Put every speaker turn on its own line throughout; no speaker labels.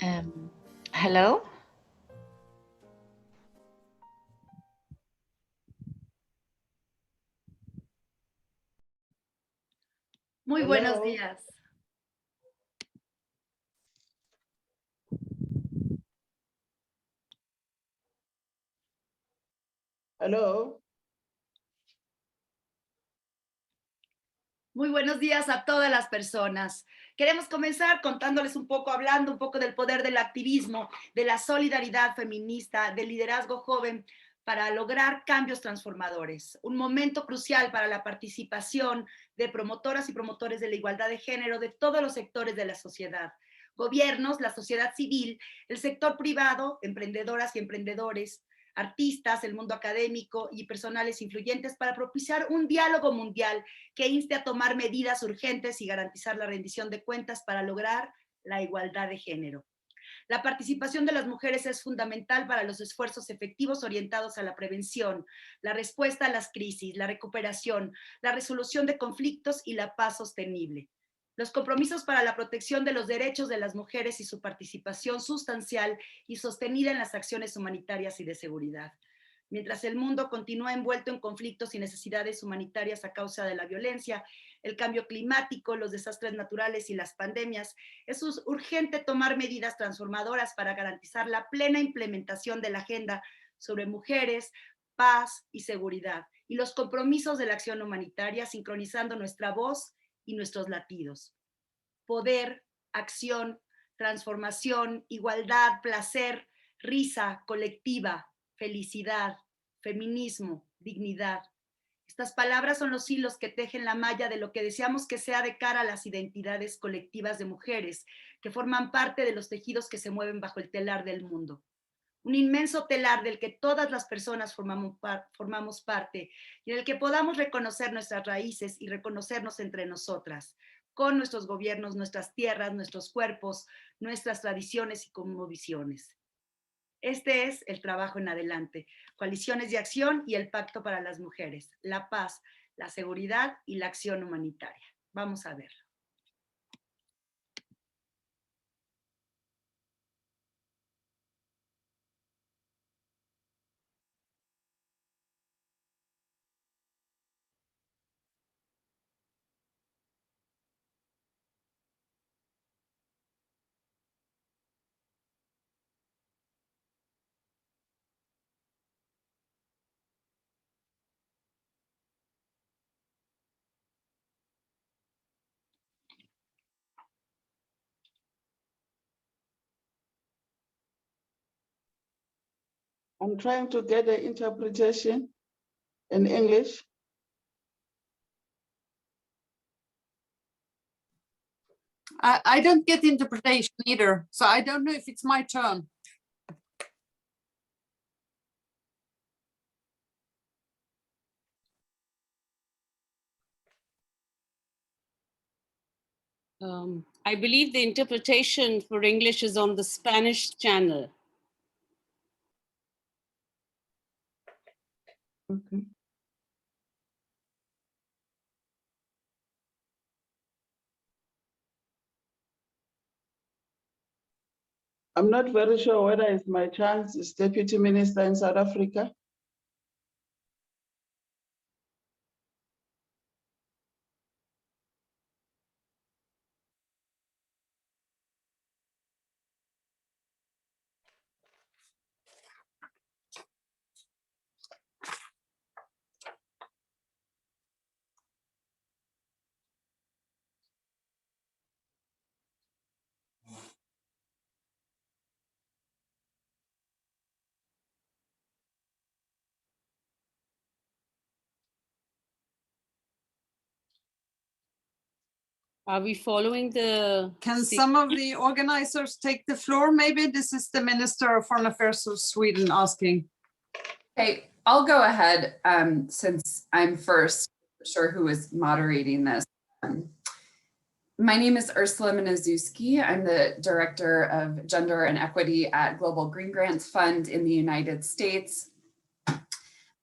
Um, hello.
Muy buenos días.
Hello.
Muy buenos días a todas las personas. Queremos comenzar contándoles un poco, hablando un poco del poder del activismo, de la solidaridad feminista, del liderazgo joven para lograr cambios transformadores. Un momento crucial para la participación de promotoras y promotores de la igualdad de género de todos los sectores de la sociedad. Gobiernos, la sociedad civil, el sector privado, emprendedoras y emprendedores, artistas, el mundo académico y personales influyentes para propiciar un diálogo mundial que inste a tomar medidas urgentes y garantizar la rendición de cuentas para lograr la igualdad de género. La participación de las mujeres es fundamental para los esfuerzos efectivos orientados a la prevención, la respuesta a las crisis, la recuperación, la resolución de conflictos y la paz sostenible. Los compromisos para la protección de los derechos de las mujeres y su participación sustancial y sostenida en las acciones humanitarias y de seguridad. Mientras el mundo continúa envuelto en conflictos y necesidades humanitarias a causa de la violencia, el cambio climático, los desastres naturales y las pandemias, es urgente tomar medidas transformadoras para garantizar la plena implementación de la agenda sobre mujeres, paz y seguridad, y los compromisos de la acción humanitaria, sincronizando nuestra voz y nuestros latidos. Poder, acción, transformación, igualdad, placer, risa colectiva, felicidad, feminismo, dignidad. Estas palabras son los hilos que tejen la malla de lo que deseamos que sea de cara a las identidades colectivas de mujeres que forman parte de los tejidos que se mueven bajo el telar del mundo. Un inmenso telar del que todas las personas formamos parte y en el que podamos reconocer nuestras raíces y reconocernos entre nosotras, con nuestros gobiernos, nuestras tierras, nuestros cuerpos, nuestras tradiciones y cosmovisiones. Este es el trabajo en adelante, coaliciones de acción y el pacto para las mujeres, la paz, la seguridad y la acción humanitaria. Vamos a verlo.
I'm trying to get the interpretation in English.
I don't get interpretation either, so I don't know if it's my turn. I believe the interpretation for English is on the Spanish channel.
Okay. I'm not very sure whether it's my chance as Deputy Minister in South Africa.
Are we following the... Can some of the organizers take the floor? Maybe this is the Minister of Foreign Affairs of Sweden asking.
Okay, I'll go ahead since I'm first, I'm sure who is moderating this. My name is Ursula Minaszewski. I'm the Director of Gender and Equity at Global Green Grants Fund in the United States.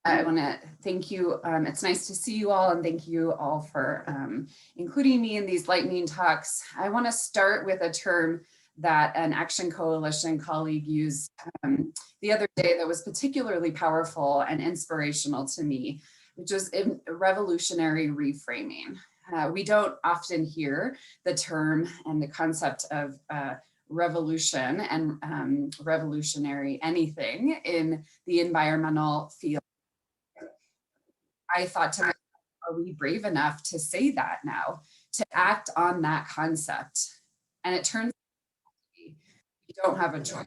I want to thank you. It's nice to see you all, and thank you all for including me in these lightning talks. I want to start with a term that an Action Coalition colleague used the other day that was particularly powerful and inspirational to me, which was revolutionary reframing. We don't often hear the term and the concept of revolution and revolutionary anything in the environmental field. I thought to myself, are we brave enough to say that now, to act on that concept? And it turns out we don't have a choice.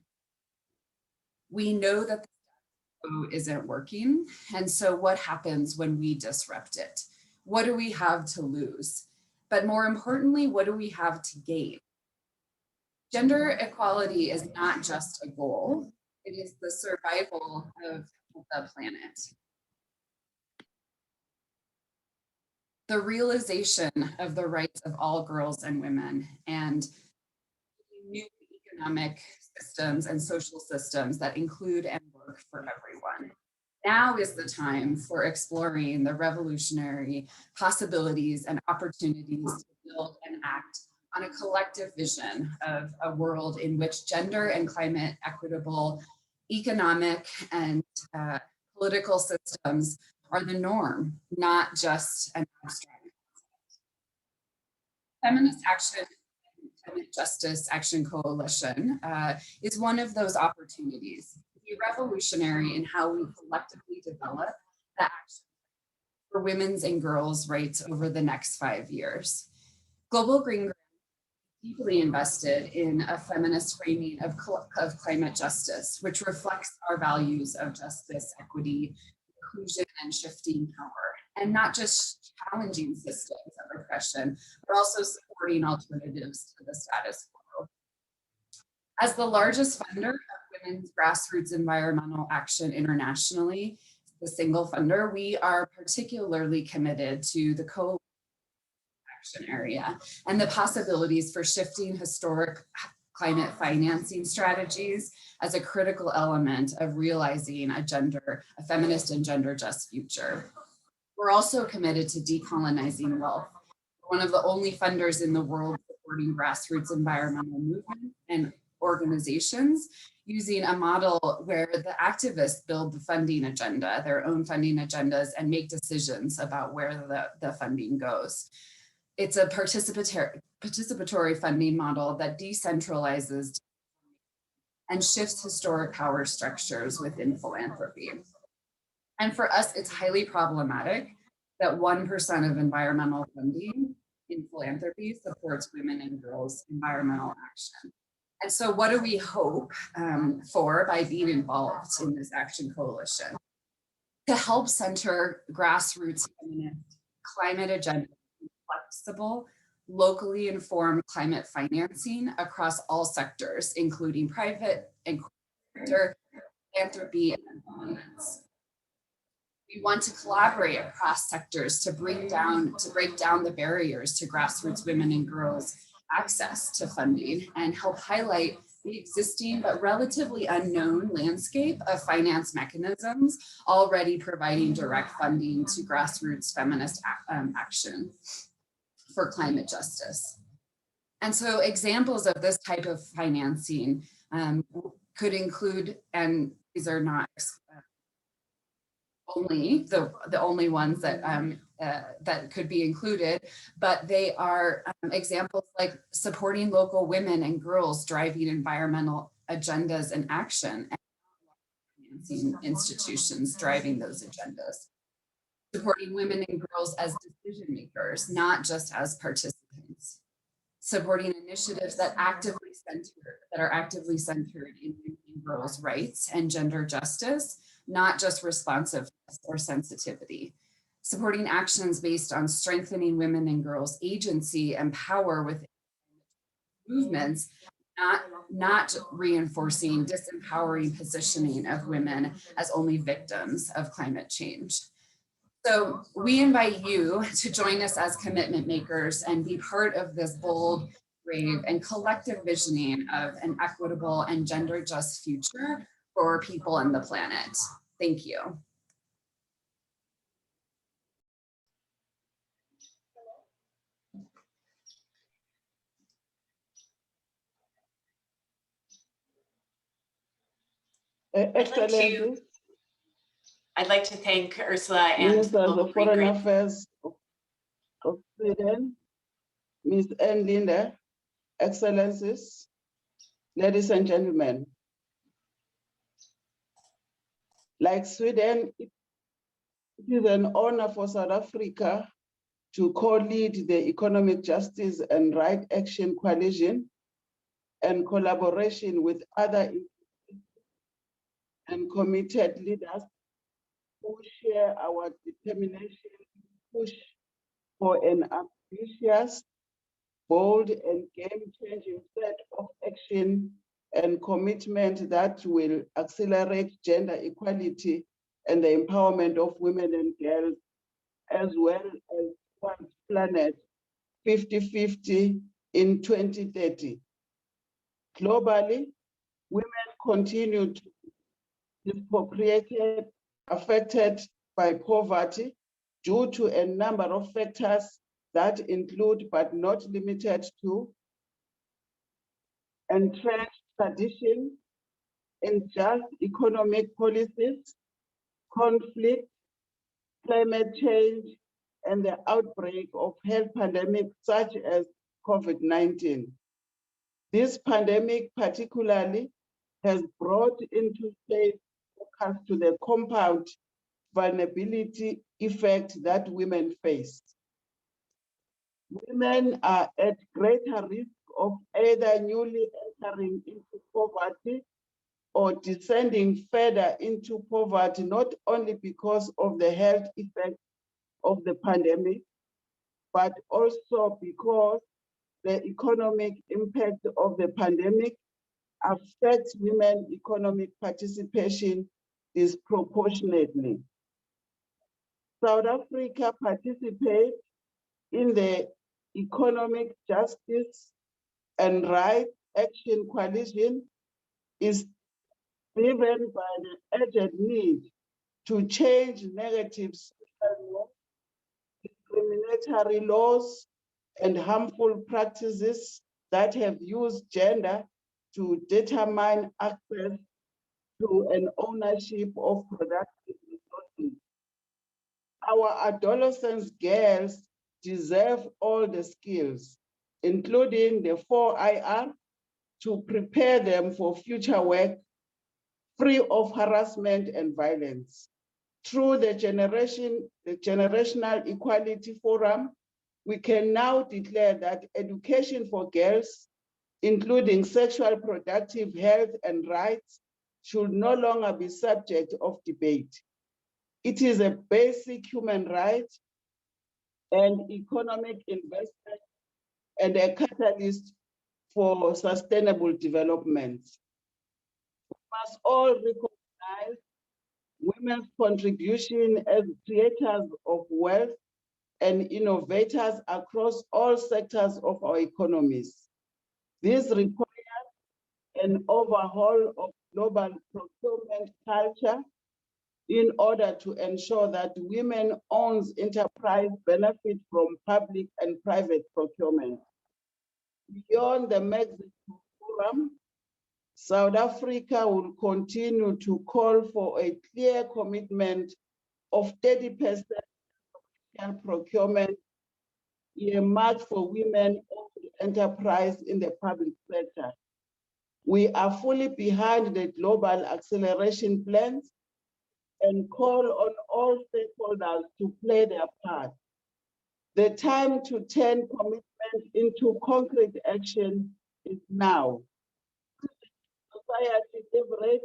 We know that the status quo isn't working. And so what happens when we disrupt it? What do we have to lose? But more importantly, what do we have to gain? Gender equality is not just a goal, it is the survival of the planet. The realization of the rights of all girls and women, and new economic systems and social systems that include and work for everyone. Now is the time for exploring the revolutionary possibilities and opportunities to build and act on a collective vision of a world in which gender and climate equitable economic and political systems are the norm, not just an abstract concept. Feminist Action Climate Justice Action Coalition is one of those opportunities to be revolutionary in how we collectively develop the action for women's and girls' rights over the next 5 years. Global Green Grant is deeply invested in a feminist framing of climate justice, which reflects our values of justice, equity, inclusion, and shifting power, and not just challenging systems of oppression, but also supporting alternatives to the status quo. As the largest funder of women's grassroots environmental action internationally, the single funder, we are particularly committed to the coalition action area and the possibilities for shifting historic climate financing strategies as a critical element of realizing a feminist and gender just future. We're also committed to decolonizing wealth. We're one of the only funders in the world supporting grassroots environmental movement and organizations using a model where the activists build the funding agenda, their own funding agendas, and make decisions about where the funding goes. It's a participatory funding model that decentralizes and shifts historic power structures within philanthropy. And for us, it's highly problematic that 1% of environmental funding in philanthropy supports women and girls' environmental action. And so what do we hope for by being involved in this action coalition? To help center grassroots feminist climate agenda, flexible, locally informed climate financing across all sectors, including private and corporate sector, philanthropy, and finance. We want to collaborate across sectors to break down the barriers to grassroots women and girls' access to funding and help highlight the existing but relatively unknown landscape of finance mechanisms already providing direct funding to grassroots feminist action for climate justice. And so examples of this type of financing could include, and these are not only the only ones that that could be included, but they are examples like supporting local women and girls driving environmental agendas and action, and financing institutions driving those agendas. Supporting women and girls as decision makers, not just as participants. Supporting initiatives that are actively centered in women and girls' rights and gender justice, not just responsiveness or sensitivity. Supporting actions based on strengthening women and girls' agency and power within movements, not reinforcing disempowering positioning of women as only victims of climate change. So we invite you to join us as commitment makers and be part of this bold, brave, and collective visioning of an equitable and gender just future for people and the planet. Thank you.
Excellencies,
I'd like to thank Ursula and the
Ministers
local
of Foreign
Green
Affairs of Sweden, Ms. Ann Linde, Excellencies, ladies and gentlemen. Like Sweden, it is an honor for South Africa to co-lead the Economic Justice and Right Action Coalition and collaboration with other and committed leaders who share our determination to push for an ambitious, bold, and game-changing set of action and commitment that will accelerate gender equality and the empowerment of women and girls, as well as one planet 50-50 in 2030. Globally, women continue to be disproportionately affected by poverty due to a number of factors that include but not limited to entrenched tradition, unjust economic policies, conflict, climate change, and the outbreak of health pandemics such as COVID-19. This pandemic particularly has brought into play focus to the compound vulnerability effect that women face. Women are at greater risk of either newly entering into poverty or descending further into poverty, not only because of the health effects of the pandemic, but also because the economic impact of the pandemic affects women's economic participation disproportionately. South Africa participates in the Economic Justice and Right Action Coalition is driven by the urgent need to change negative social norms, discriminatory laws, and harmful practices that have used gender to determine access to an ownership of productive resources. Our adolescent girls deserve all the skills, including the 4IR, to prepare them for future work free of harassment and violence. Through the Generational Equality Forum, we can now declare that education for girls, including sexual reproductive health and rights, should no longer be subject of debate. It is a basic human right and economic investment and a catalyst for sustainable development. We must all recognize women's contribution as creators of wealth and innovators across all sectors of our economies. This requires an overhaul of global procurement culture in order to ensure that women-owned enterprise benefit from public and private procurement. Beyond the Mexico Forum, South Africa will continue to call for a clear commitment of 30% procurement earmarked for women-owned enterprise in the public sector. We are fully behind the global acceleration plans and call on all stakeholders to play their part. The time to turn commitment into concrete action is now. Society leverage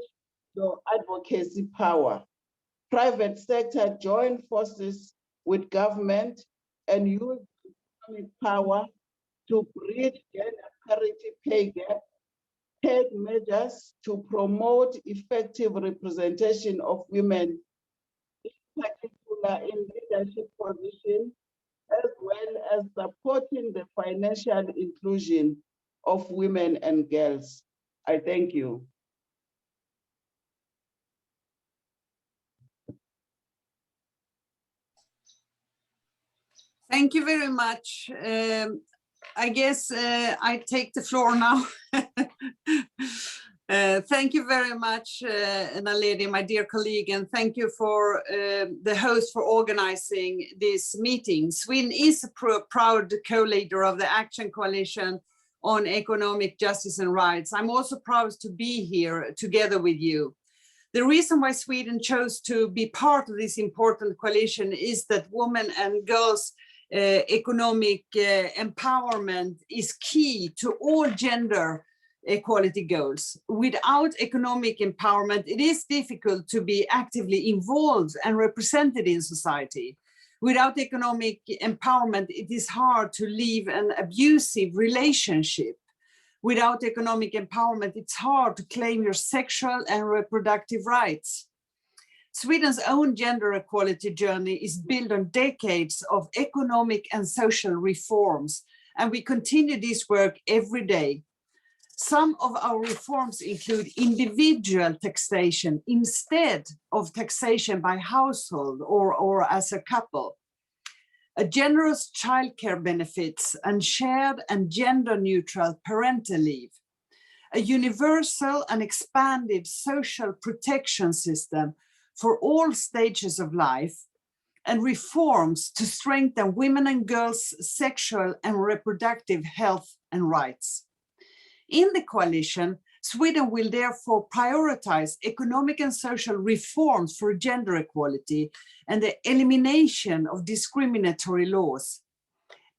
your advocacy power. Private sector join forces with government and use economic power to bridge gender parity pay gap, take measures to promote effective representation of women, in particular in leadership positions, as well as supporting the financial inclusion of women and girls. I thank you.
Thank you very much. I guess I take the floor now. Thank you very much, Naledi, my dear colleague, and thank you for the host for organizing this meeting. Sweden is a proud co-leader of the Action Coalition on Economic Justice and Rights. I'm also proud to be here together with you. The reason why Sweden chose to be part of this important coalition is that women and girls' economic empowerment is key to all gender equality goals. Without economic empowerment, it is difficult to be actively involved and represented in society. Without economic empowerment, it is hard to leave an abusive relationship. Without economic empowerment, it's hard to claim your sexual and reproductive rights. Sweden's own gender equality journey is built on decades of economic and social reforms, and we continue this work every day. Some of our reforms include individual taxation instead of taxation by household or as a couple, a generous childcare benefits and shared and gender-neutral parental leave, a universal and expanded social protection system for all stages of life, and reforms to strengthen women and girls' sexual and reproductive health and rights. In the coalition, Sweden will therefore prioritize economic and social reforms for gender equality and the elimination of discriminatory laws,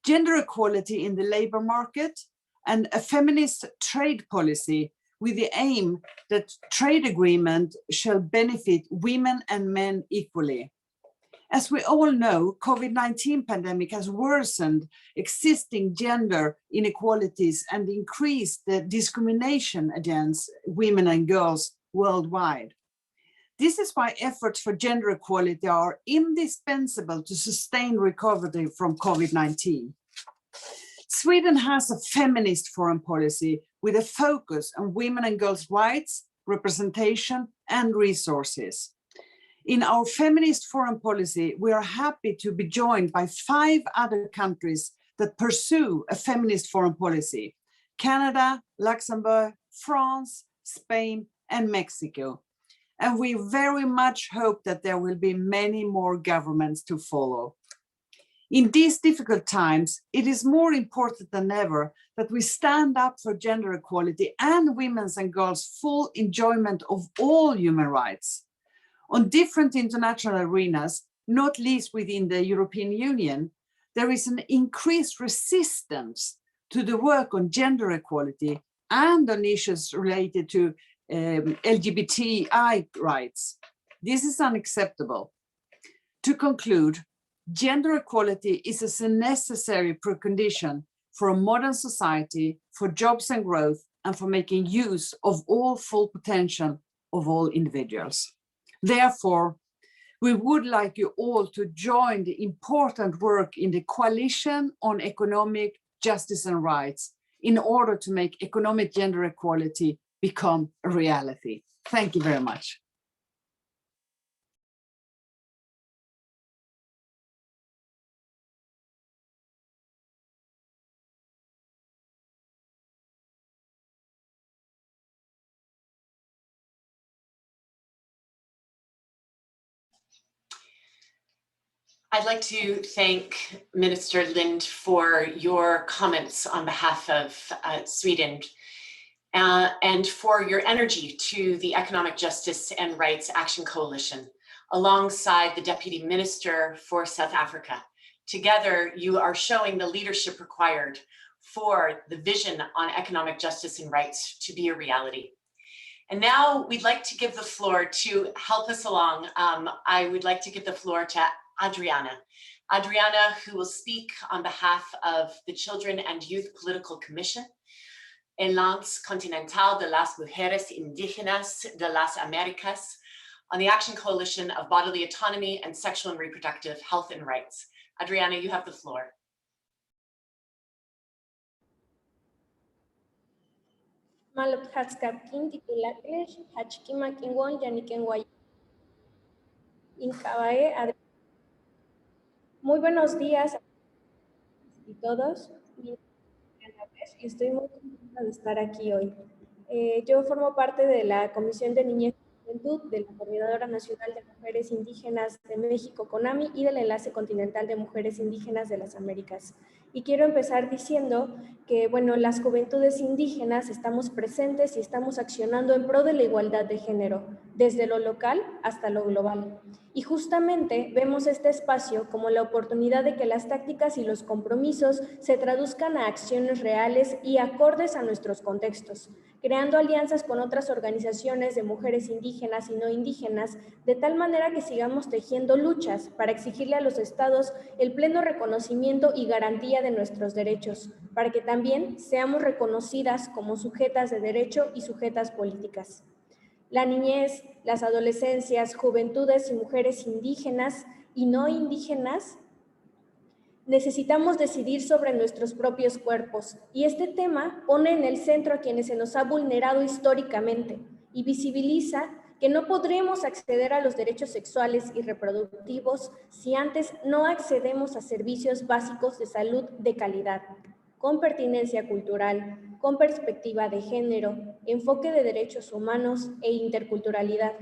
gender equality in the labor market, and a feminist trade policy with the aim that trade agreement shall benefit women and men equally. As we all know, COVID-19 pandemic has worsened existing gender inequalities and increased the discrimination against women and girls worldwide. This is why efforts for gender equality are indispensable to sustain recovery from COVID-19. Sweden has a feminist foreign policy with a focus on women and girls' rights, representation, and resources. In our feminist foreign policy, we are happy to be joined by 5 other countries that pursue a feminist foreign policy: Canada, Luxembourg, France, Spain, and Mexico. And we very much hope that there will be many more governments to follow. In these difficult times, it is more important than ever that we stand up for gender equality and women's and girls' full enjoyment of all human rights. On different international arenas, not least within the European Union, there is an increased resistance to the work on gender equality and on issues related to LGBTI rights. This is unacceptable. To conclude, gender equality is a necessary precondition for a modern society, for jobs and growth, and for making use of all full potential of all individuals. Therefore, we would like you all to join the important work in the Coalition on Economic Justice and Rights in order to make economic gender equality become a reality. Thank you very much.
I'd like to thank Minister Lind for your comments on behalf of Sweden and for your energy to the Economic Justice and Rights Action Coalition, alongside the Deputy Minister for South Africa. Together, you are showing the leadership required for the vision on economic justice and rights to be a reality. And now we'd like to give the floor to help us along. I would like to give the floor to Adriana. Adriana, who will speak on behalf of the Children and Youth Political Commission, Enlace Continental de las Mujeres Indígenas de las Américas, on the Action Coalition of Bodily Autonomy and Sexual and Reproductive Health and Rights. Adriana, you have the floor.
Malop Hatskapkin, Titulacles, Hachkimakingon, Yanikenguay. Incabae. Muy buenos días a todos. Y estoy muy contenta de estar aquí hoy. Yo formo parte de la Comisión de Niñez y Juventud de la Coordinadora Nacional de Mujeres Indígenas de México, CONAMI, y del Enlace Continental de Mujeres Indígenas de las Américas. Y quiero empezar diciendo que, bueno, las juventudes indígenas estamos presentes y estamos accionando en pro de la igualdad de género, desde lo local hasta lo global. Y justamente vemos este espacio como la oportunidad de que las tácticas y los compromisos se traduzcan a acciones reales y acordes a nuestros contextos, creando alianzas con otras organizaciones de mujeres indígenas y no indígenas, de tal manera que sigamos tejiendo luchas para exigirle a los estados el pleno reconocimiento y garantía de nuestros derechos, para que también seamos reconocidas como sujetas de derecho y sujetas políticas. La niñez, las adolescencias, juventudes y mujeres indígenas y no indígenas necesitamos decidir sobre nuestros propios cuerpos, y este tema pone en el centro a quienes se nos ha vulnerado históricamente y visibiliza que no podremos acceder a los derechos sexuales y reproductivos si antes no accedemos a servicios básicos de salud de calidad, con pertinencia cultural, con perspectiva de género, enfoque de derechos humanos e interculturalidad.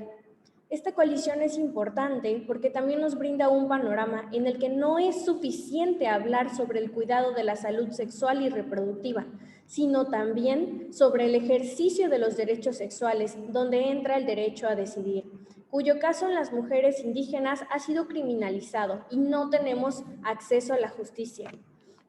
Esta coalición es importante porque también nos brinda un panorama en el que no es suficiente hablar sobre el cuidado de la salud sexual y reproductiva, sino también sobre el ejercicio de los derechos sexuales, donde entra el derecho a decidir, cuyo caso en las mujeres indígenas ha sido criminalizado y no tenemos acceso a la justicia.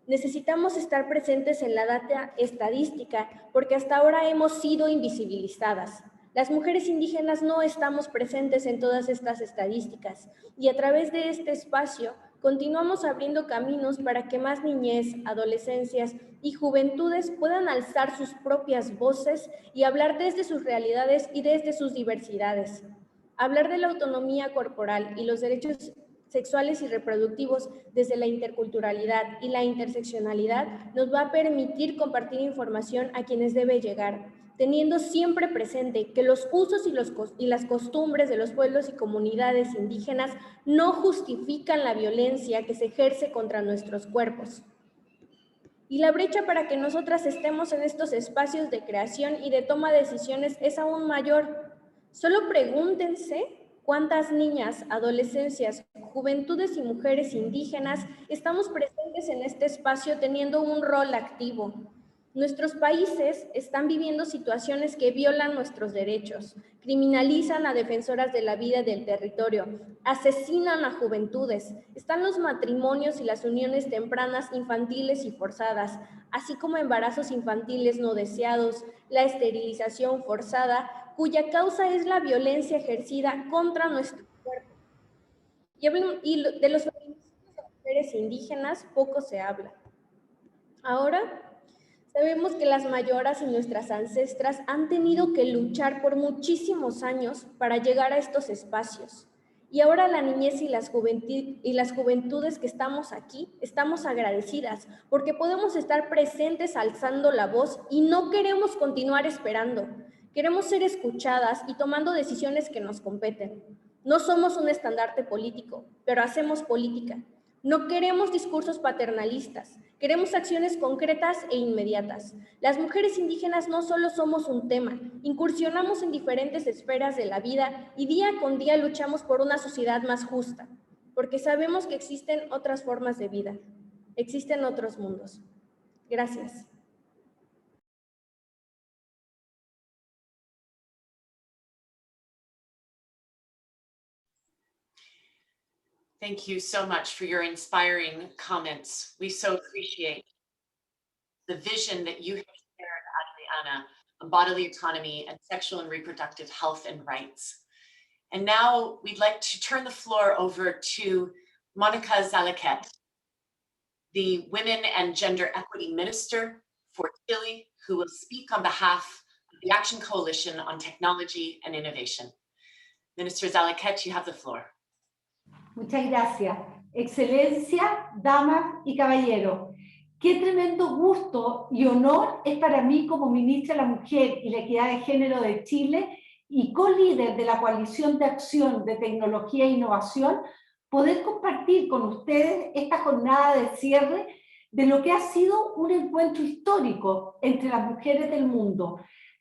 Necesitamos estar presentes en la data estadística porque hasta ahora hemos sido invisibilizadas. Las mujeres indígenas no estamos presentes en todas estas estadísticas y a través de este espacio continuamos abriendo caminos para que más niñez, adolescencias y juventudes puedan alzar sus propias voces y hablar desde sus realidades y desde sus diversidades. Hablar de la autonomía corporal y los derechos sexuales y reproductivos desde la interculturalidad y la interseccionalidad nos va a permitir compartir información a quienes debe llegar, teniendo siempre presente que los usos y las costumbres de los pueblos y comunidades indígenas no justifican la violencia que se ejerce contra nuestros cuerpos. Y la brecha para que nosotras estemos en estos espacios de creación y de toma de decisiones es aún mayor. Solo pregúntense cuántas niñas, adolescencias, juventudes y mujeres indígenas estamos presentes en este espacio teniendo un rol activo. Nuestros países están viviendo situaciones que violan nuestros derechos, criminalizan a defensoras de la vida y del territorio, asesinan a juventudes, están los matrimonios y las uniones tempranas infantiles y forzadas, así como embarazos infantiles no deseados, la esterilización forzada, cuya causa es la violencia ejercida contra nuestro cuerpo. Y de los feminicidios de mujeres indígenas poco se habla. Ahora, sabemos que las mayoras y nuestras ancestras han tenido que luchar por muchísimos años para llegar a estos espacios. Y ahora la niñez y las juventudes que estamos aquí, estamos agradecidas porque podemos estar presentes alzando la voz y no queremos continuar esperando. Queremos ser escuchadas y tomando decisiones que nos competen. No somos un estandarte político, pero hacemos política. No queremos discursos paternalistas, queremos acciones concretas e inmediatas. Las mujeres indígenas no solo somos un tema, incursionamos en diferentes esferas de la vida y día con día luchamos por una sociedad más justa, porque sabemos que existen otras formas de vida, existen otros mundos. Gracias.
Thank you so much for your inspiring comments. We so appreciate the vision that you have shared, Adriana, on bodily autonomy and sexual and reproductive health and rights. And now we'd like to turn the floor over to Monica Zalaket, the Women and Gender Equity Minister for Chile, who will speak on behalf of the Action Coalition on Technology and Innovation. Minister Zalaket, you have the floor.
Muchas gracias. Excelencia, damas y caballeros. Qué tremendo gusto y honor es para mí como ministra de la Mujer y la Equidad de Género de Chile y co-líder de la Coalición de Acción de Tecnología e Innovación, poder compartir con ustedes esta jornada de cierre de lo que ha sido un encuentro histórico entre las mujeres del mundo,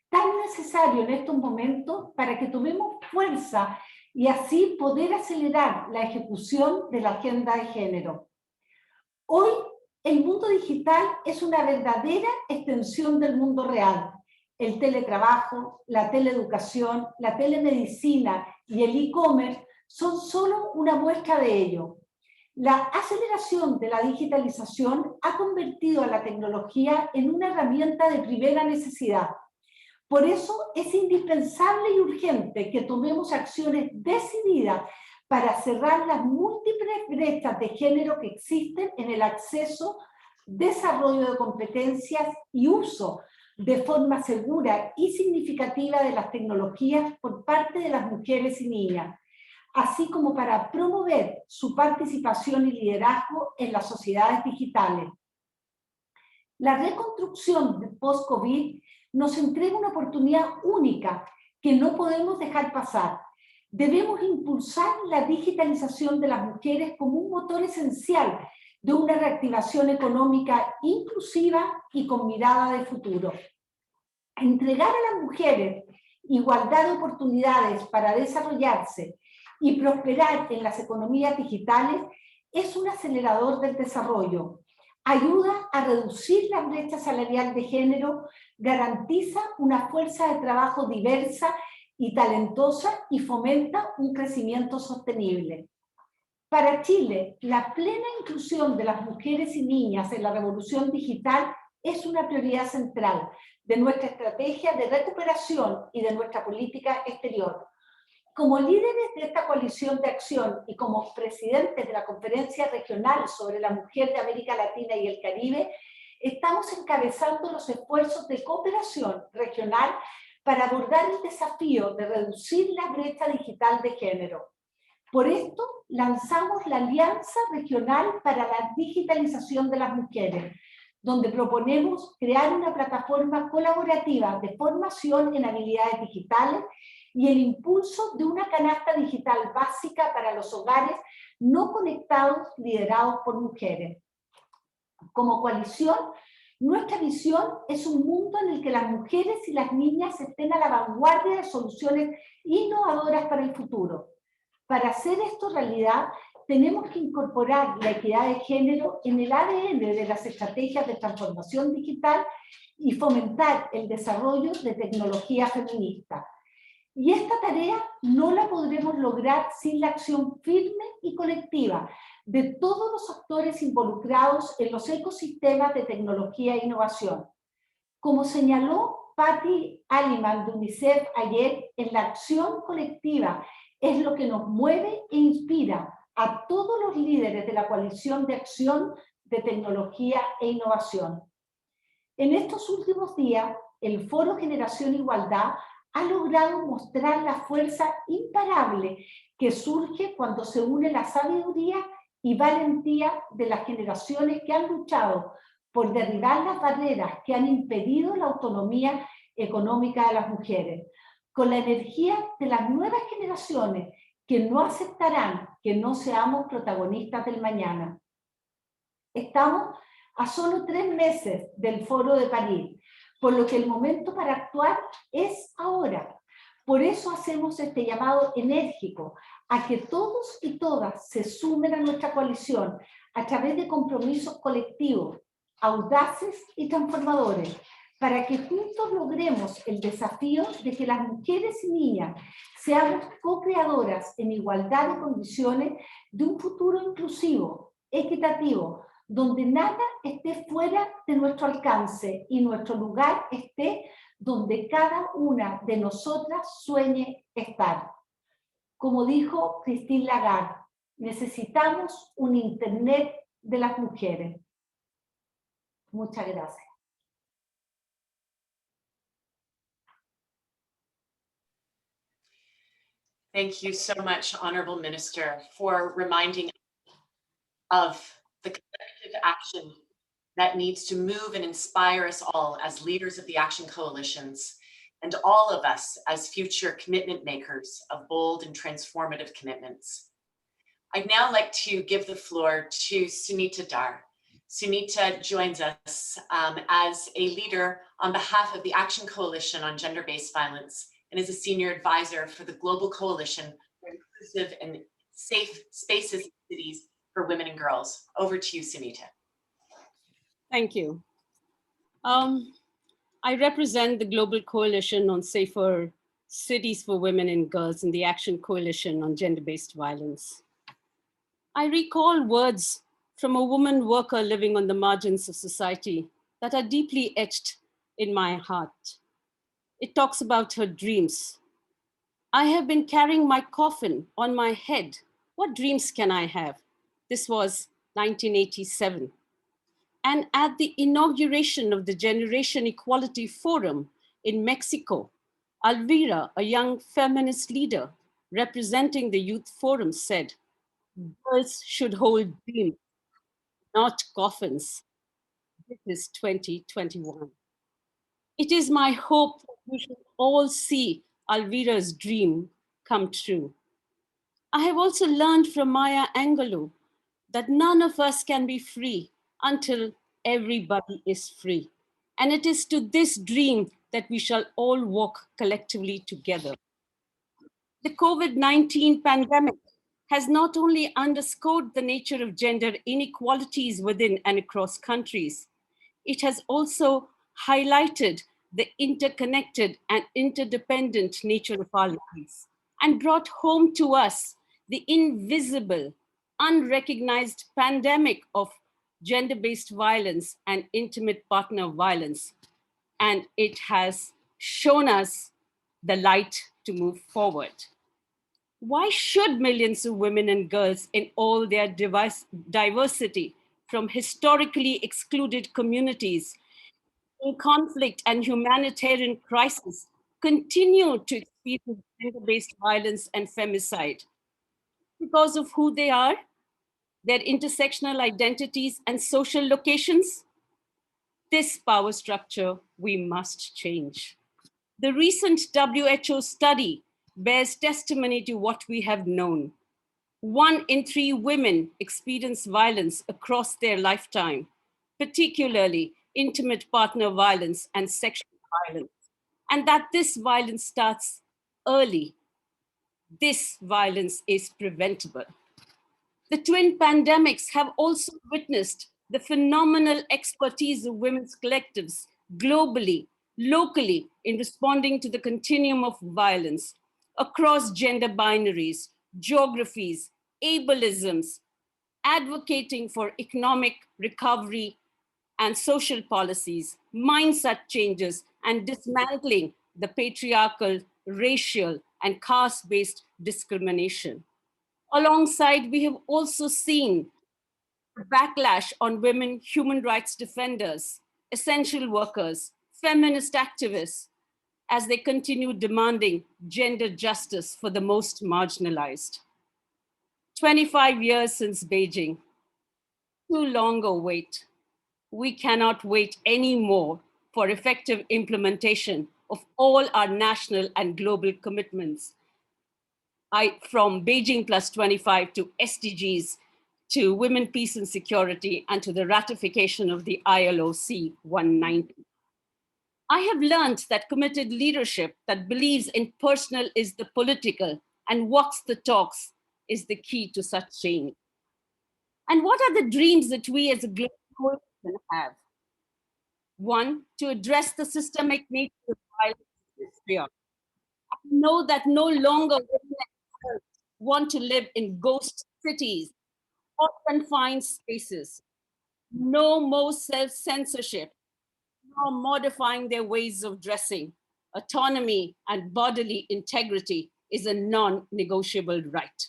tan necesario en estos momentos para que tomemos fuerza y así poder acelerar la ejecución de la agenda de género. Hoy, el mundo digital es una verdadera extensión del mundo real. El teletrabajo, la teleeducación, la telemedicina y el e-commerce son solo una muestra de ello. La aceleración de la digitalización ha convertido a la tecnología en una herramienta de primera necesidad. Por eso es indispensable y urgente que tomemos acciones decididas para cerrar las múltiples brechas de género que existen en el acceso, desarrollo de competencias y uso de forma segura y significativa de las tecnologías por parte de las mujeres y niñas, así como para promover su participación y liderazgo en las sociedades digitales. La reconstrucción post-COVID nos entrega una oportunidad única que no podemos dejar pasar. Debemos impulsar la digitalización de las mujeres como un motor esencial de una reactivación económica inclusiva y con mirada de futuro. Entregar a las mujeres igualdad de oportunidades para desarrollarse y prosperar en las economías digitales es un acelerador del desarrollo. Ayuda a reducir la brecha salarial de género, garantiza una fuerza de trabajo diversa y talentosa y fomenta un crecimiento sostenible. Para Chile, la plena inclusión de las mujeres y niñas en la revolución digital es una prioridad central de nuestra estrategia de recuperación y de nuestra política exterior. Como líderes de esta coalición de acción y como presidentes de la Conferencia Regional sobre la Mujer de América Latina y el Caribe, estamos encabezando los esfuerzos de cooperación regional para abordar el desafío de reducir la brecha digital de género. Por esto, lanzamos la Alianza Regional para la Digitalización de las Mujeres, donde proponemos crear una plataforma colaborativa de formación en habilidades digitales y el impulso de una canasta digital básica para los hogares no conectados liderados por mujeres. Como coalición, nuestra visión es un mundo en el que las mujeres y las niñas estén a la vanguardia de soluciones innovadoras para el futuro. Para hacer esto realidad, tenemos que incorporar la equidad de género en el ADN de las estrategias de transformación digital y fomentar el desarrollo de tecnología feminista. Y esta tarea no la podremos lograr sin la acción firme y colectiva de todos los actores involucrados en los ecosistemas de tecnología e innovación. Como señaló Patty Aliman de UNICEF ayer, en la acción colectiva es lo que nos mueve e inspira a todos los líderes de la coalición de acción de tecnología e innovación. En estos últimos días, el Foro Generación Igualdad ha logrado mostrar la fuerza imparable que surge cuando se une la sabiduría y valentía de las generaciones que han luchado por derribar las barreras que han impedido la autonomía económica de las mujeres, con la energía de las nuevas generaciones que no aceptarán que no seamos protagonistas del mañana. Estamos a solo 3 meses del Foro de París, por lo que el momento para actuar es ahora. Por eso hacemos este llamado enérgico a que todos y todas se sumen a nuestra coalición a través de compromisos colectivos, audaces y transformadores, para que juntos logremos el desafío de que las mujeres y niñas seamos co-creadoras en igualdad de condiciones de un futuro inclusivo, equitativo, donde nada esté fuera de nuestro alcance y nuestro lugar esté donde cada una de nosotras sueñe estar. Como dijo Christine Lagarde, necesitamos un Internet de las mujeres. Muchas gracias.
Thank you so much, Honorable Minister, for reminding of the collective action that needs to move and inspire us all as leaders of the action coalitions and all of us as future commitment makers of bold and transformative commitments. I'd now like to give the floor to Sunita Dar, Sunita joins us as a leader on behalf of the Action Coalition on Gender-Based Violence and is a senior advisor for the Global Coalition for Inclusive and Safe Spaces and Cities for Women and Girls. Over to you, Sunita.
Thank you. I represent the Global Coalition on Safer Cities for Women and Girls and the Action Coalition on Gender-Based Violence. I recall words from a woman worker living on the margins of society that are deeply etched in my heart. It talks about her dreams. I have been carrying my coffin on my head. What dreams can I have? This was 1987. And at the inauguration of the Generation Equality Forum in Mexico, Alvira, a young feminist leader representing the Youth Forum, said, "Girls should hold dreams, not coffins." This is 2021. It is my hope that we should all see Alvira's dream come true. I have also learned from Maya Angelou that none of us can be free until everybody is free. And it is to this dream that we shall all walk collectively together. The COVID-19 pandemic has not only underscored the nature of gender inequalities within and across countries, it has also highlighted the interconnected and interdependent nature of our lives and brought home to us the invisible, unrecognized pandemic of gender-based violence and intimate partner violence. And it has shown us the light to move forward. Why should millions of women and girls in all their diversity from historically excluded communities in conflict and humanitarian crisis continue to experience gender-based violence and femicide? Because of who they are, their intersectional identities and social locations? This power structure we must change. The recent WHO study bears testimony to what we have known. 1 in 3 women experience violence across their lifetime, particularly intimate partner violence and sexual violence, and that this violence starts early. This violence is preventable. The twin pandemics have also witnessed the phenomenal expertise of women's collectives globally, locally, in responding to the continuum of violence across gender binaries, geographies, ableisms, advocating for economic recovery and social policies, mindset changes, and dismantling the patriarchal, racial, and caste-based discrimination. Alongside, we have also seen backlash on women human rights defenders, essential workers, feminist activists, as they continue demanding gender justice for the most marginalized. 25 years since Beijing, too long a wait. We cannot wait anymore for effective implementation of all our national and global commitments. From Beijing Plus 25 to SDGs, to Women, Peace and Security, and to the ratification of the ILO C-190. I have learned that committed leadership that believes in personal is the political and walks the talks is the key to such change. And what are the dreams that we as a global coalition have? 1, to address the systemic nature of violence in this sphere. I know that no longer women want to live in ghost cities or confined spaces. No more self-censorship, no modifying their ways of dressing. Autonomy and bodily integrity is a non-negotiable right.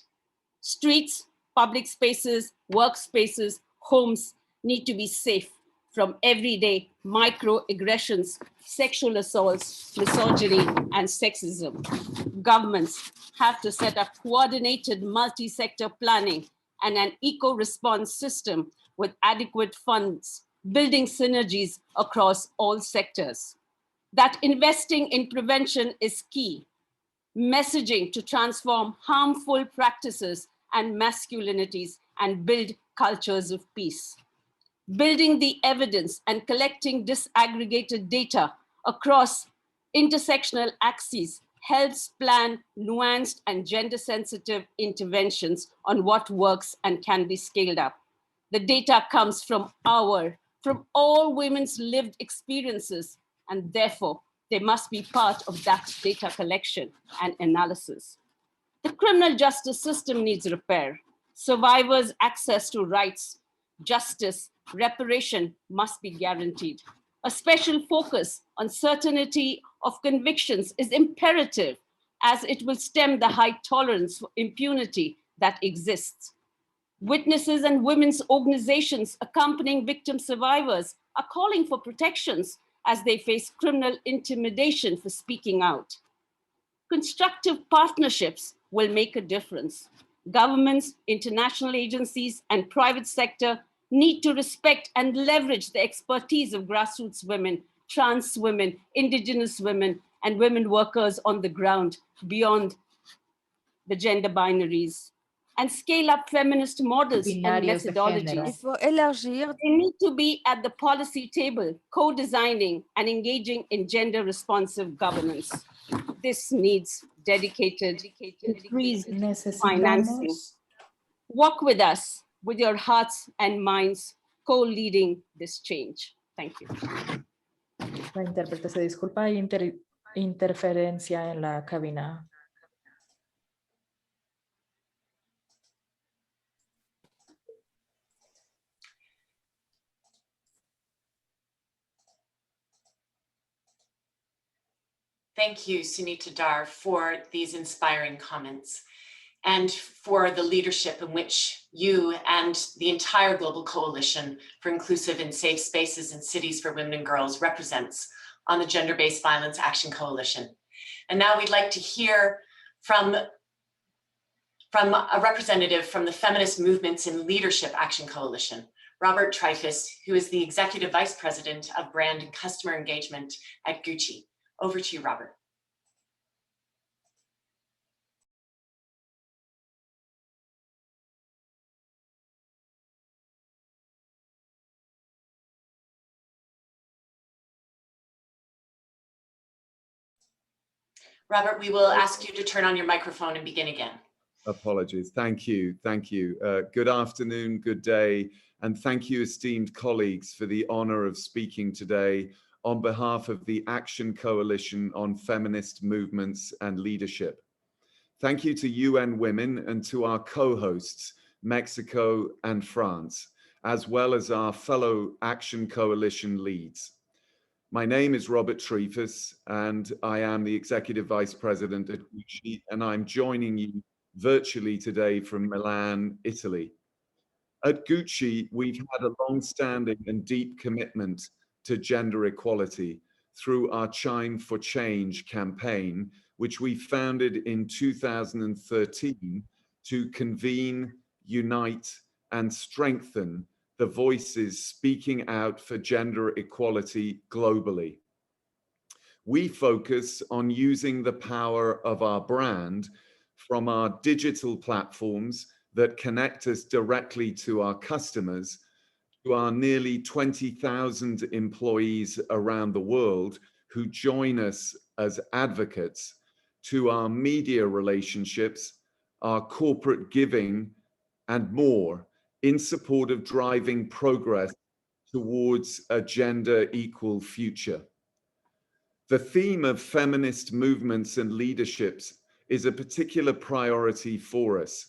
Streets, public spaces, workspaces, homes need to be safe from everyday microaggressions, sexual assaults, misogyny, and sexism. Governments have to set up coordinated multi-sector planning and an eco-response system with adequate funds, building synergies across all sectors. That investing in prevention is key. Messaging to transform harmful practices and masculinities and build cultures of peace. Building the evidence and collecting disaggregated data across intersectional axes helps plan nuanced and gender-sensitive interventions on what works and can be scaled up. The data comes from all women's lived experiences, and therefore they must be part of that data collection and analysis. The criminal justice system needs repair. Survivors' access to rights, justice, reparation must be guaranteed. A special focus on certainty of convictions is imperative, as it will stem the high tolerance for impunity that exists. Witnesses and women's organizations accompanying victim survivors are calling for protections as they face criminal intimidation for speaking out. Constructive partnerships will make a difference. Governments, international agencies, and private sector need to respect and leverage the expertise of grassroots women, trans women, indigenous women, and women workers on the ground beyond the gender binaries, and scale up feminist models and
Binarios de género.
methodologies. They need to be at the policy table, co-designing and engaging in gender-responsive governance. This needs dedicated, increased financing. Walk with us, with your hearts and minds, co-leading this change. Thank you.
La intérprete se disculpa, hay interferencia en la cabina.
Thank you, Sunita Dar, for these inspiring comments and for the leadership in which you and the entire Global Coalition for Inclusive and Safe Spaces in Cities for Women and Girls represents on the Gender-Based Violence Action Coalition. And now we'd like to hear from a representative from the Feminist Movements in Leadership Action Coalition, Robert Trifus, who is the Executive Vice President of Brand and Customer Engagement at Gucci. Over to you, Robert. Robert, we will ask you to turn on your microphone and begin again.
Apologies. Thank you. Thank you. Good afternoon, good day, and thank you, esteemed colleagues, for the honor of speaking today on behalf of the Action Coalition on Feminist Movements and Leadership. Thank you to UN Women and to our co-hosts, Mexico and France, as well as our fellow Action Coalition leads. My name is Robert Trifus, and I am the Executive Vice President at Gucci, and I'm joining you virtually today from Milan, Italy. At Gucci, we've had a long-standing and deep commitment to gender equality through our Chime for Change campaign, which we founded in 2013 to convene, unite, and strengthen the voices speaking out for gender equality globally. We focus on using the power of our brand from our digital platforms that connect us directly to our customers, to our nearly 20,000 employees around the world who join us as advocates, to our media relationships, our corporate giving, and more in support of driving progress towards a gender equal future. The theme of feminist movements and leaderships is a particular priority for us,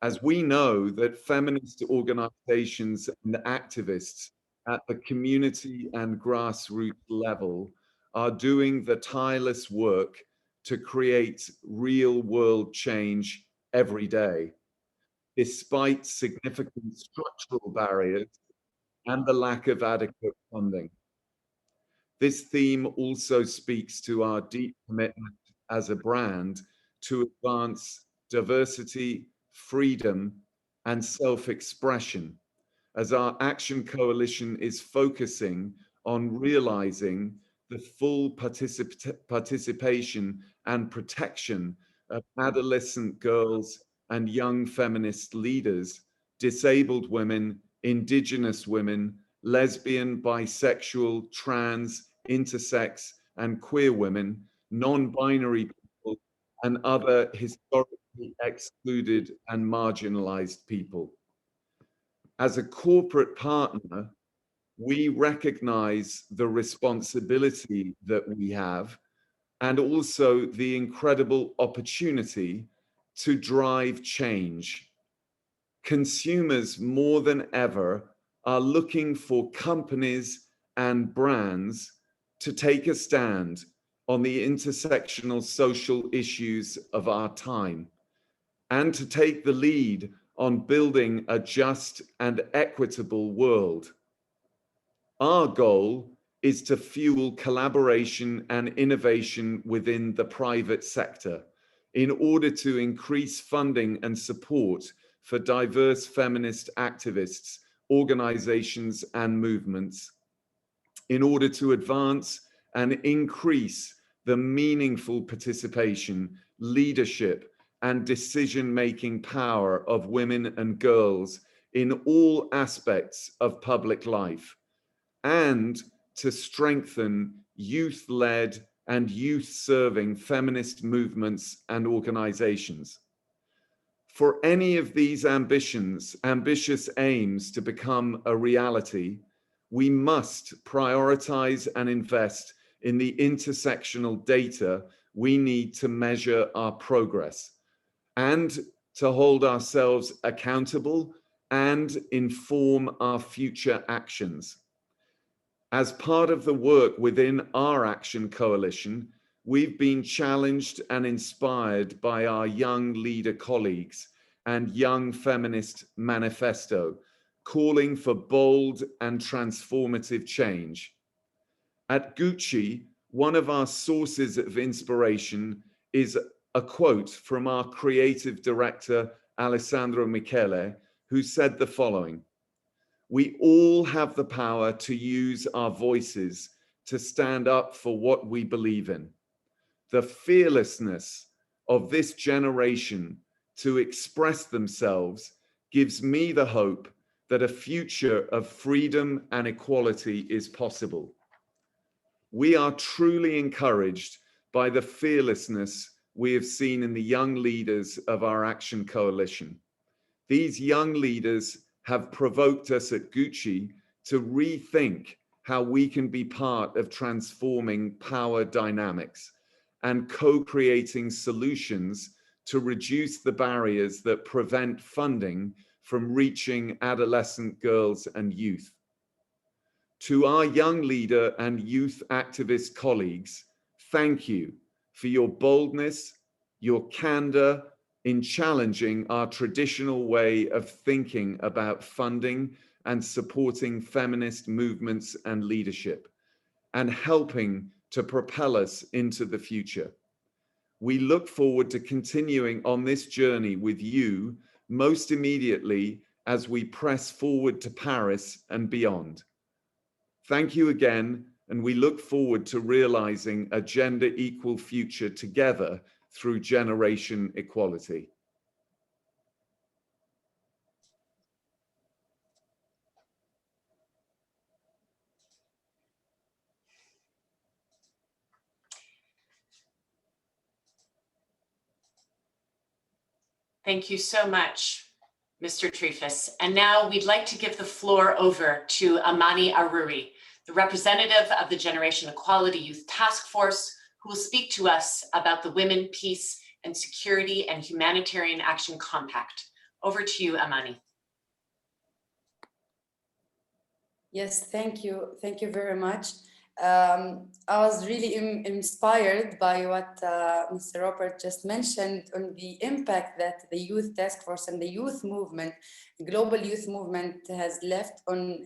as we know that feminist organizations and activists at the community and grassroots level are doing the tireless work to create real world change every day, despite significant structural barriers and the lack of adequate funding. This theme also speaks to our deep commitment as a brand to advance diversity, freedom, and self-expression, as our Action Coalition is focusing on realizing the full participation and protection of adolescent girls and young feminist leaders, disabled women, indigenous women, lesbian, bisexual, trans, intersex, and queer women, non-binary people, and other historically excluded and marginalized people. As a corporate partner, we recognize the responsibility that we have and also the incredible opportunity to drive change. Consumers more than ever are looking for companies and brands to take a stand on the intersectional social issues of our time and to take the lead on building a just and equitable world. Our goal is to fuel collaboration and innovation within the private sector in order to increase funding and support for diverse feminist activists, organizations, and movements, in order to advance and increase the meaningful participation, leadership, and decision-making power of women and girls in all aspects of public life, and to strengthen youth-led and youth-serving feminist movements and organizations. For any of these ambitious aims to become a reality, we must prioritize and invest in the intersectional data we need to measure our progress and to hold ourselves accountable and inform our future actions. As part of the work within our Action Coalition, we've been challenged and inspired by our young leader colleagues and Young Feminist Manifesto, calling for bold and transformative change. At Gucci, one of our sources of inspiration is a quote from our creative director, Alessandro Michele, who said the following: "We all have the power to use our voices to stand up for what we believe in. The fearlessness of this generation to express themselves gives me the hope that a future of freedom and equality is possible." We are truly encouraged by the fearlessness we have seen in the young leaders of our Action Coalition. These young leaders have provoked us at Gucci to rethink how we can be part of transforming power dynamics and co-creating solutions to reduce the barriers that prevent funding from reaching adolescent girls and youth. To our young leader and youth activist colleagues, thank you for your boldness, your candor in challenging our traditional way of thinking about funding and supporting feminist movements and leadership, and helping to propel us into the future. We look forward to continuing on this journey with you most immediately as we press forward to Paris and beyond. Thank you again, and we look forward to realizing a gender equal future together through generation equality.
Thank you so much, Mr. Trifas. And now we'd like to give the floor over to Amani Aruri, the representative of the Generation Equality Youth Task Force, who will speak to us about the Women, Peace, and Security and Humanitarian Action Compact. Over to you, Amani.
Yes, thank you. Thank you very much. I was really inspired by what Mr. Robert just mentioned on the impact that the Youth Task Force and the youth movement, the global youth movement, has left on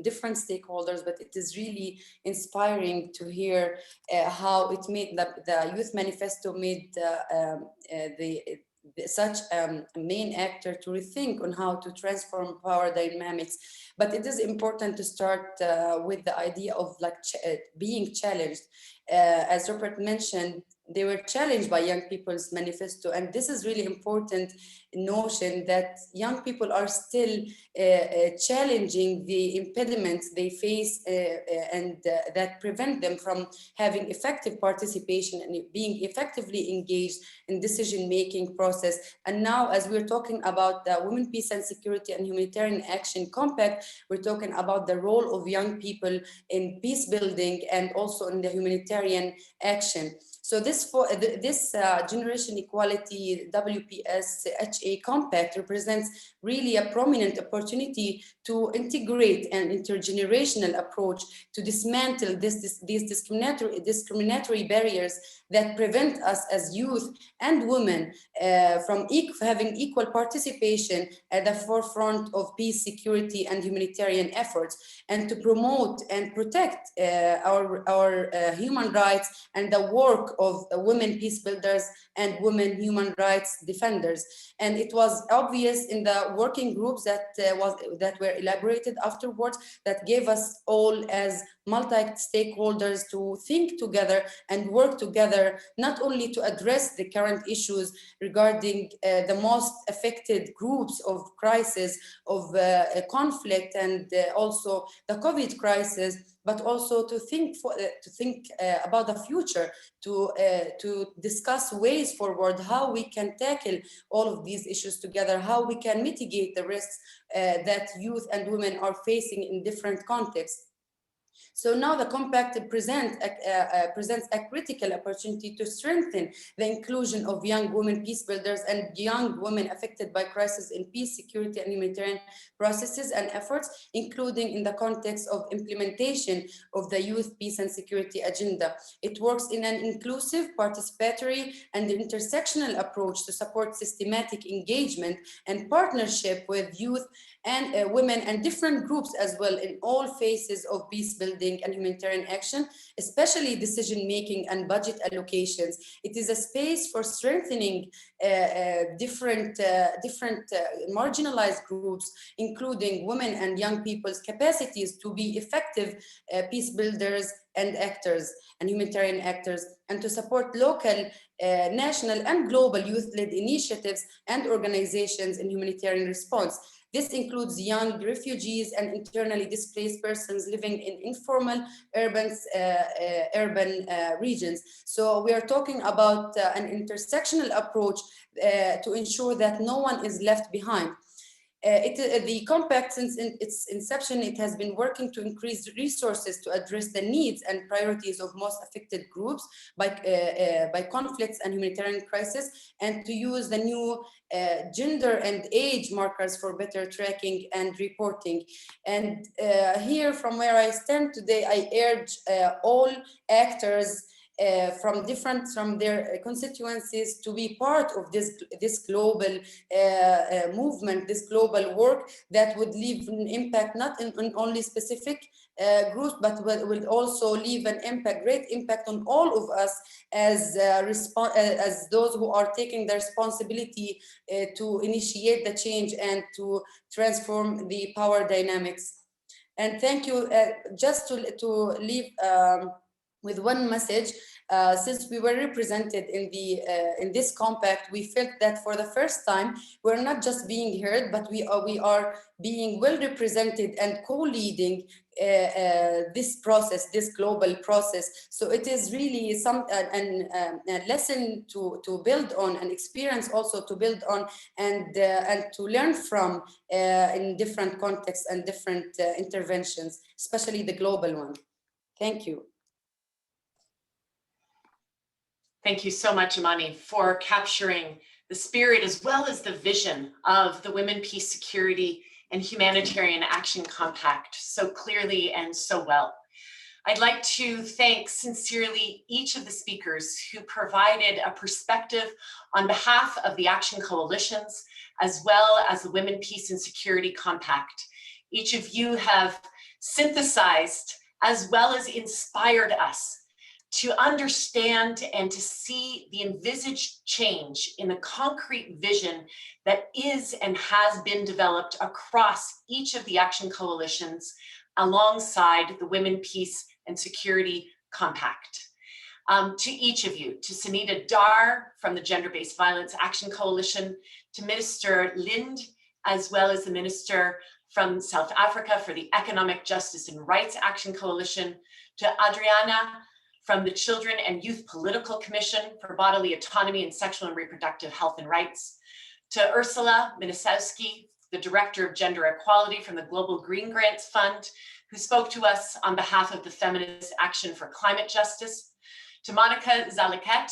different stakeholders, but it is really inspiring to hear how it made the Youth Manifesto made such a main actor to rethink on how to transform power dynamics. But it is important to start with the idea of being challenged. as Robert mentioned, they were challenged by Young People's Manifesto. And this is really important notion that young people are still challenging the impediments they face and that prevent them from having effective participation and being effectively engaged in decision-making process. And now, as we're talking about the Women, Peace and Security and Humanitarian Action Compact, we're talking about the role of young people in peace building and also in the humanitarian action. So this Generation Equality WPS HA Compact represents really a prominent opportunity to integrate an intergenerational approach to dismantle these discriminatory barriers that prevent us as youth and women from having equal participation at the forefront of peace, security, and humanitarian efforts, and to promote and protect our human rights and the work of women peace builders and women human rights defenders. And it was obvious in the working groups that were elaborated afterwards that gave us all as multi-stakeholders to think together and work together, not only to address the current issues regarding the most affected groups of crisis, of conflict, and also the COVID crisis, but also to think about the future, to discuss ways forward, how we can tackle all of these issues together, how we can mitigate the risks that youth and women are facing in different contexts. So now the compact presents a critical opportunity to strengthen the inclusion of young women peace builders and young women affected by crisis in peace, security, and humanitarian processes and efforts, including in the context of implementation of the Youth, Peace, and Security Agenda. It works in an inclusive, participatory, and intersectional approach to support systematic engagement and partnership with youth and women and different groups as well in all phases of peace building and humanitarian action, especially decision-making and budget allocations. It is a space for strengthening different marginalized groups, including women and young people's capacities to be effective peace builders and actors and humanitarian actors, and to support local, national, and global youth-led initiatives and organizations in humanitarian response. This includes young refugees and internally displaced persons living in informal urban regions. So we are talking about an intersectional approach to ensure that no one is left behind. The compact, since its inception, it has been working to increase resources to address the needs and priorities of most affected groups by conflicts and humanitarian crisis, and to use the new gender and age markers for better tracking and reporting. And here, from where I stand today, I urge all actors from their constituencies to be part of this global movement, this global work that would leave an impact not on only specific groups, but will also leave an impact, great impact on all of us as those who are taking the responsibility to initiate the change and to transform the power dynamics. And thank you. Just to leave with one message, since we were represented in this compact, we felt that for the first time we're not just being heard, but we are being well represented and co-leading this process, this global process. So it is really a lesson to build on, an experience also to build on, and to learn from in different contexts and different interventions, especially the global one. Thank you.
Thank you so much, Imani, for capturing the spirit as well as the vision of the Women, Peace, Security, and Humanitarian Action Compact so clearly and so well. I'd like to thank sincerely each of the speakers who provided a perspective on behalf of the Action Coalitions, as well as the Women, Peace, and Security Compact. Each of you have synthesized as well as inspired us to understand and to see the envisaged change in the concrete vision that is and has been developed across each of the Action Coalitions alongside the Women, Peace, and Security Compact. To each of you, to Sunita Dar from the Gender-Based Violence Action Coalition, to Minister Lind, as well as the Minister from South Africa for the Economic Justice and Rights Action Coalition, to Adriana from the Children and Youth Political Commission for Bodily Autonomy and Sexual and Reproductive Health and Rights, to Ursula Minisowski, the Director of Gender Equality from the Global Green Grants Fund, who spoke to us on behalf of the Feminist Action for Climate Justice, to Monica Zaliket,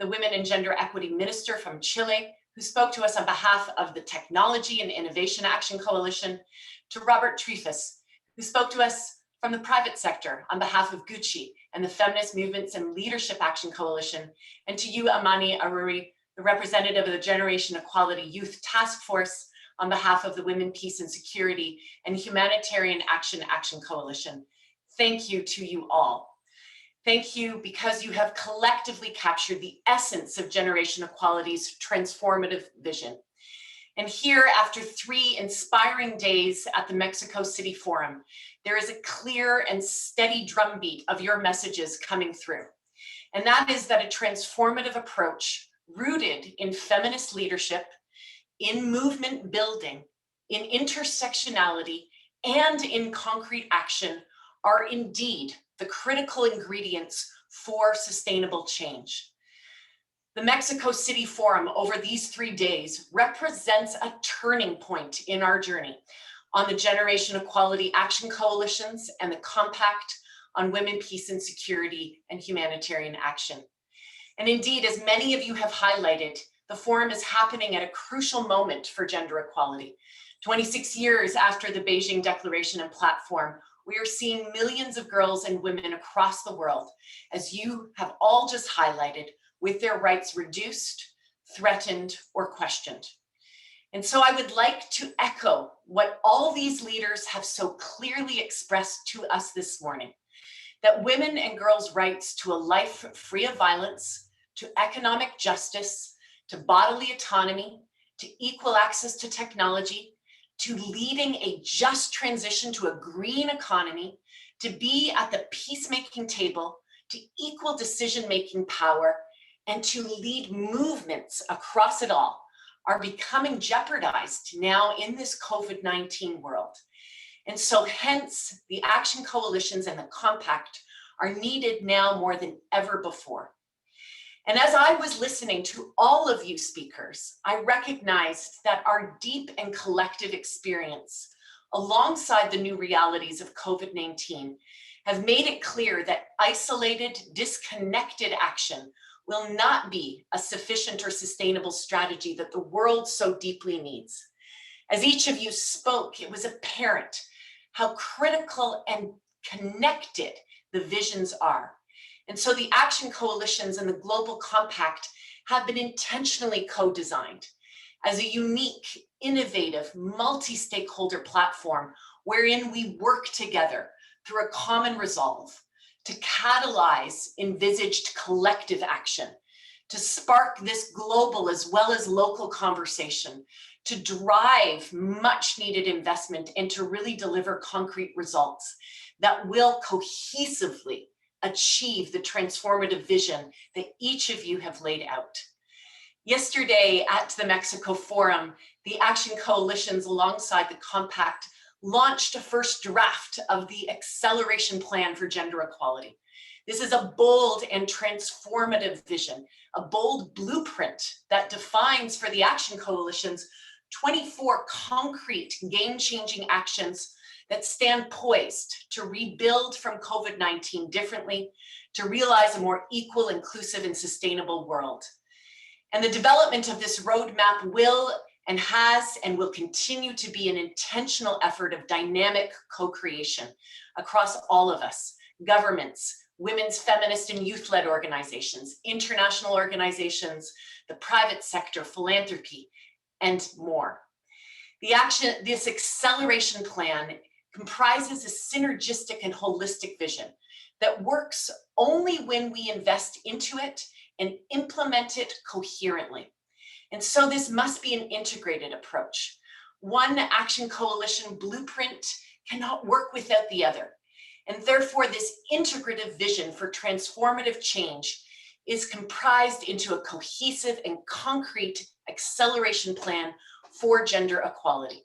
the Women and Gender Equity Minister from Chile, who spoke to us on behalf of the Technology and Innovation Action Coalition, to Robert Trefus, who spoke to us from the private sector on behalf of Gucci and the Feminist Movements and Leadership Action Coalition, and to you, Amani Aruri, the representative of the Generation Equality Youth Task Force on behalf of the Women, Peace and Security and Humanitarian Action Coalition. Thank you to you all. Thank you because you have collectively captured the essence of Generation Equality's transformative vision. And here, after 3 inspiring days at the Mexico City Forum, there is a clear and steady drumbeat of your messages coming through. And that is that a transformative approach rooted in feminist leadership, in movement building, in intersectionality, and in concrete action are indeed the critical ingredients for sustainable change. The Mexico City Forum over these 3 days represents a turning point in our journey on the Generation Equality Action Coalitions and the Compact on Women, Peace and Security and Humanitarian Action. And indeed, as many of you have highlighted, the forum is happening at a crucial moment for gender equality. 26 years after the Beijing Declaration and Platform, we are seeing millions of girls and women across the world, as you have all just highlighted, with their rights reduced, threatened, or questioned. And so I would like to echo what all these leaders have so clearly expressed to us this morning, that women and girls' rights to a life free of violence, to economic justice, to bodily autonomy, to equal access to technology, to leading a just transition to a green economy, to be at the peacemaking table, to equal decision-making power, and to lead movements across it all are becoming jeopardized now in this COVID-19 world. And so hence the action coalitions and the compact are needed now more than ever before. And as I was listening to all of you speakers, I recognized that our deep and collective experience, alongside the new realities of COVID-19, have made it clear that isolated, disconnected action will not be a sufficient or sustainable strategy that the world so deeply needs. As each of you spoke, it was apparent how critical and connected the visions are. And so the action coalitions and the Global Compact have been intentionally co-designed as a unique, innovative, multi-stakeholder platform wherein we work together through a common resolve to catalyze envisaged collective action, to spark this global as well as local conversation, to drive much needed investment and to really deliver concrete results that will cohesively achieve the transformative vision that each of you have laid out. Yesterday at the Mexico Forum, the Action Coalitions alongside the Compact launched a first draft of the acceleration plan for gender equality. This is a bold and transformative vision, a bold blueprint that defines for the Action Coalitions 24 concrete game-changing actions that stand poised to rebuild from COVID-19 differently, to realize a more equal, inclusive, and sustainable world. And the development of this roadmap will and has and will continue to be an intentional effort of dynamic co-creation across all of us, governments, women's, feminist, and youth-led organizations, international organizations, the private sector, philanthropy, and more. This acceleration plan comprises a synergistic and holistic vision that works only when we invest into it and implement it coherently. And so this must be an integrated approach. One action coalition blueprint cannot work without the other. And therefore, this integrative vision for transformative change is comprised into a cohesive and concrete acceleration plan for gender equality.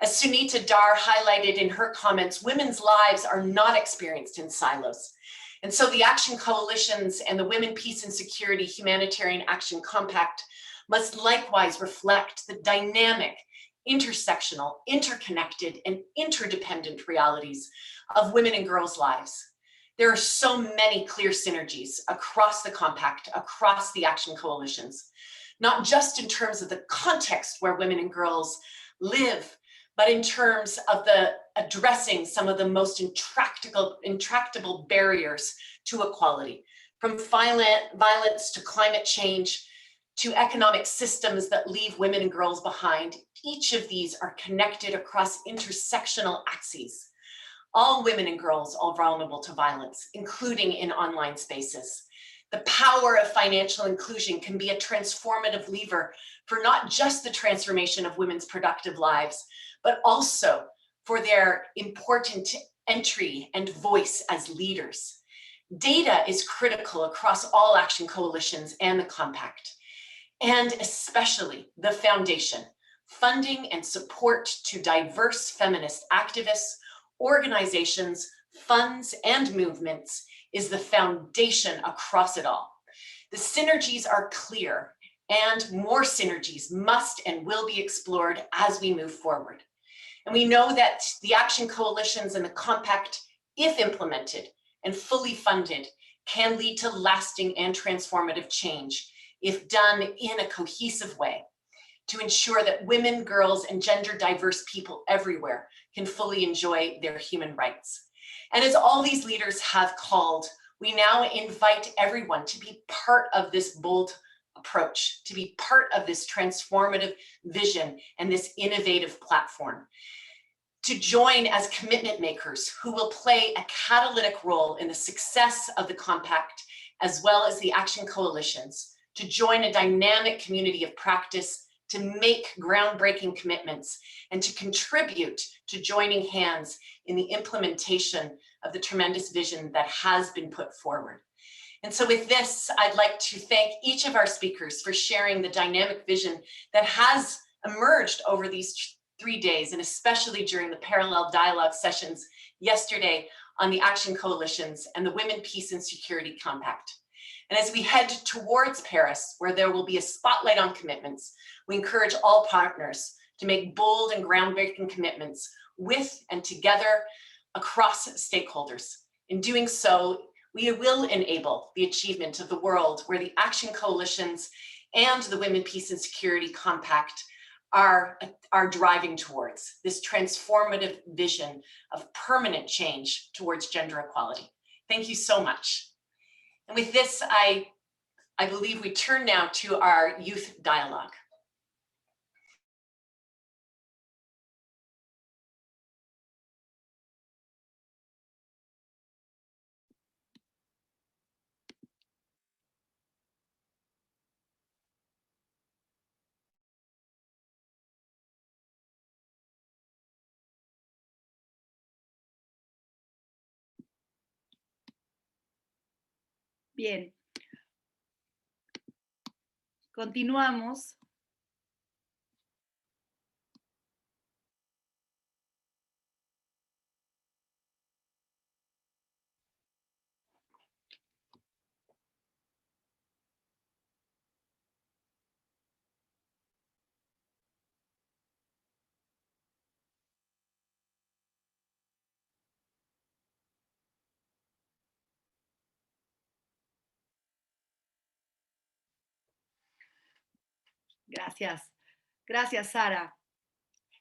As Sunita Dar highlighted in her comments, women's lives are not experienced in silos. And so the action coalitions and the Women, Peace and Security Humanitarian Action Compact must likewise reflect the dynamic, intersectional, interconnected, and interdependent realities of women and girls' lives. There are so many clear synergies across the compact, across the action coalitions, not just in terms of the context where women and girls live, but in terms of the addressing some of the most intractable barriers to equality, from violence to climate change, to economic systems that leave women and girls behind. Each of these are connected across intersectional axes. All women and girls are vulnerable to violence, including in online spaces. The power of financial inclusion can be a transformative lever for not just the transformation of women's productive lives, but also for their important entry and voice as leaders. Data is critical across all action coalitions and the compact, and especially the foundation, funding and support to diverse feminist activists, organizations, funds, and movements is the foundation across it all. The synergies are clear, and more synergies must and will be explored as we move forward. And we know that the action coalitions and the compact, if implemented and fully funded, can lead to lasting and transformative change if done in a cohesive way to ensure that women, girls, and gender diverse people everywhere can fully enjoy their human rights. And as all these leaders have called, we now invite everyone to be part of this bold approach, to be part of this transformative vision and this innovative platform, to join as commitment makers who will play a catalytic role in the success of the compact, as well as the action coalitions, to join a dynamic community of practice, to make groundbreaking commitments, and to contribute to joining hands in the implementation of the tremendous vision that has been put forward. And so with this, I'd like to thank each of our speakers for sharing the dynamic vision that has emerged over these 3 days, and especially during the parallel dialogue sessions yesterday on the action coalitions and the Women, Peace and Security Compact. And as we head towards Paris, where there will be a spotlight on commitments, we encourage all partners to make bold and groundbreaking commitments with and together across stakeholders. In doing so, we will enable the achievement of the world where the action coalitions and the Women, Peace and Security Compact are driving towards, this transformative vision of permanent change towards gender equality. Thank you so much. And with this, I believe we turn now to our youth dialogue.
Bien. Continuamos. Gracias. Gracias, Sara.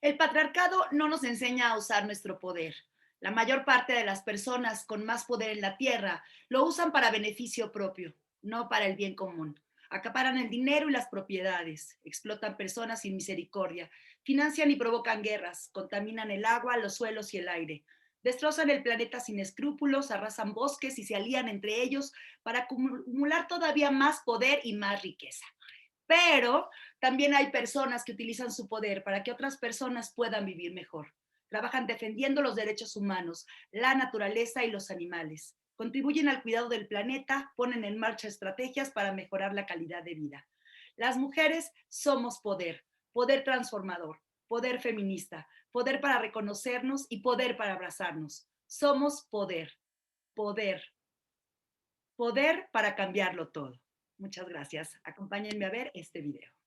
El patriarcado no nos enseña a usar nuestro poder. La mayor parte de las personas con más poder en la tierra lo usan para beneficio propio, no para el bien común. Acaparan el dinero y las propiedades, explotan personas sin misericordia, financian y provocan guerras, contaminan el agua, los suelos y el aire, destrozan el planeta sin escrúpulos, arrasan bosques y se alían entre ellos para acumular todavía más poder y más riqueza. Pero también hay personas que utilizan su poder para que otras personas puedan vivir mejor. Trabajan defendiendo los derechos humanos, la naturaleza y los animales. Contribuyen al cuidado del planeta, ponen en marcha estrategias para mejorar la calidad de vida. Las mujeres somos poder, poder transformador, poder feminista, poder para reconocernos y poder para abrazarnos. Somos poder, poder, poder para cambiarlo todo. Muchas gracias. Acompáñenme a ver este video.